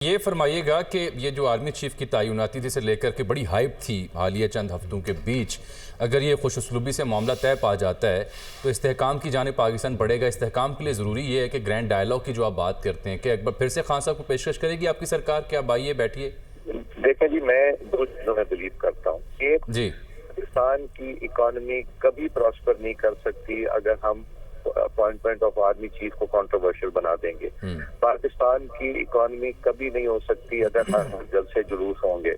ये फरमाइएगा कि ये जो आर्मी चीफ की तैनाती थी से लेकर के बड़ी हाइप थी हालिया चंद हफ्तों के बीच, अगर ये खुशउस्लूबी से मामला तय पा जाता है तो इस्तेहकाम की जाने पाकिस्तान बढ़ेगा। इस्तेहकाम के लिए ज़रूरी ये है कि ग्रैंड डायलॉग की जो आप बात करते हैं कि एक बार फिर से खान साहब को पेशकश करेगी आपकी सरकार कि आप आइए बैठिए। देखें जी, मैं दो चीजों में बिलीव करता हूँ। एक, जी, पाकिस्तान की इकोनॉमी कभी प्रॉस्पर नहीं कर सकती अगर हम अपॉइंटमेंट ऑफ आर्मी चीफ को कंट्रोवर्शियल बना देंगे। पाकिस्तान की इकोनॉमी कभी नहीं हो सकती अगर हर जलसे जुलूस होंगे।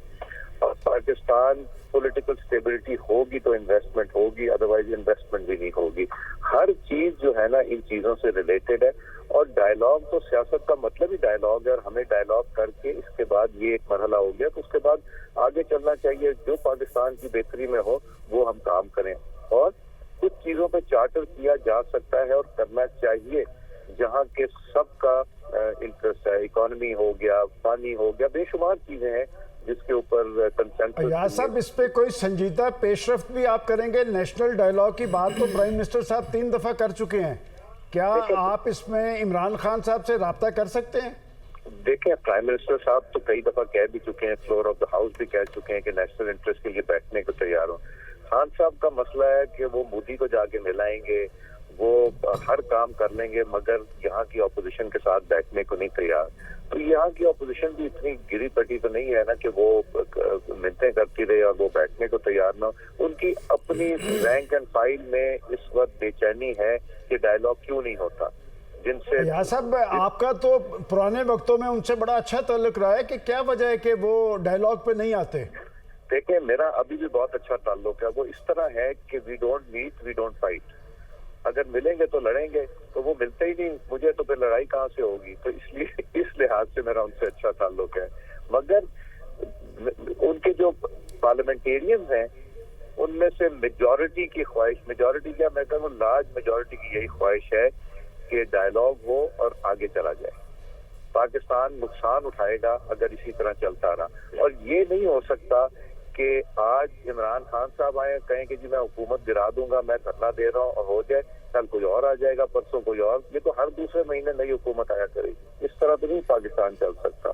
और पाकिस्तान पॉलिटिकल स्टेबिलिटी होगी तो इन्वेस्टमेंट होगी, अदरवाइज इन्वेस्टमेंट भी नहीं होगी। हर चीज जो है ना इन चीजों से रिलेटेड है। और डायलॉग तो सियासत का मतलब ही डायलॉग है, और हमें डायलॉग करके इसके बाद ये एक मरहला हो गया तो उसके बाद आगे चलना चाहिए। जो पाकिस्तान की बेहतरी में हो वो हम काम करें, और कुछ चीजों पे चार्टर किया जा सकता है और करना चाहिए जहां के सबका इंटरेस्ट है। इकोनॉमी हो गया, पानी हो गया, बेशुमार चीजें हैं जिसके ऊपर कंसेंसस। यार साहब, इस पे कोई संजीदा पेशरफ्त भी आप करेंगे? नेशनल डायलॉग की बात तो प्राइम मिनिस्टर साहब 3 दफा कर चुके हैं। क्या आप इसमें इमरान खान साहब से राब्ता कर सकते हैं? देखें, प्राइम मिनिस्टर साहब तो कई दफा कह भी चुके हैं, फ्लोर ऑफ द हाउस भी कह चुके हैं कि नेशनल इंटरेस्ट के लिए बैठने को तैयार हो। खान साहब का मसला है कि वो मोदी को जाके मिलाएंगे, वो हर काम कर लेंगे, मगर यहाँ की ऑपोजिशन के साथ बैठने को नहीं तैयार। तो यहाँ की ऑपोजिशन भी इतनी गिरी पटी तो नहीं है ना कि वो मिन्नतें करती रहे और वो बैठने को तैयार ना हो। उनकी अपनी रैंक एंड फाइल में इस वक्त बेचैनी है कि डायलॉग क्यों नहीं होता जिनसे। यार साहब, आपका तो पुराने वक्तों में उनसे बड़ा अच्छा ताल्लुक रहा है कि क्या वजह है कि वो डायलॉग पे नहीं आते? देखिए, मेरा अभी भी बहुत अच्छा ताल्लुक है। वो इस तरह है कि we don't meet, we don't fight. अगर मिलेंगे तो लड़ेंगे, तो वो मिलते ही नहीं मुझे, तो फिर लड़ाई कहाँ से होगी? तो इसलिए इस लिहाज से मेरा उनसे अच्छा ताल्लुक है। मगर उनके जो पार्लियामेंटेरियंस हैं उनमें से मेजॉरिटी की ख्वाहिश, मेजॉरिटी क्या मैं कहूँ, लार्ज मेजॉरिटी की यही ख्वाहिश है कि डायलॉग हो और आगे चला जाए। पाकिस्तान नुकसान उठाएगा अगर इसी तरह चलता रहा। और ये नहीं हो सकता कि आज इमरान खान साहब आए कहें कि जी मैं हुकूमत गिरा दूंगा, मैं धरना दे रहा हूँ, और हो जाए, कल कोई और आ जाएगा, परसों कोई और। ये तो हर दूसरे महीने नई हुकूमत आया करेगी। इस तरह तो नहीं पाकिस्तान चल सकता।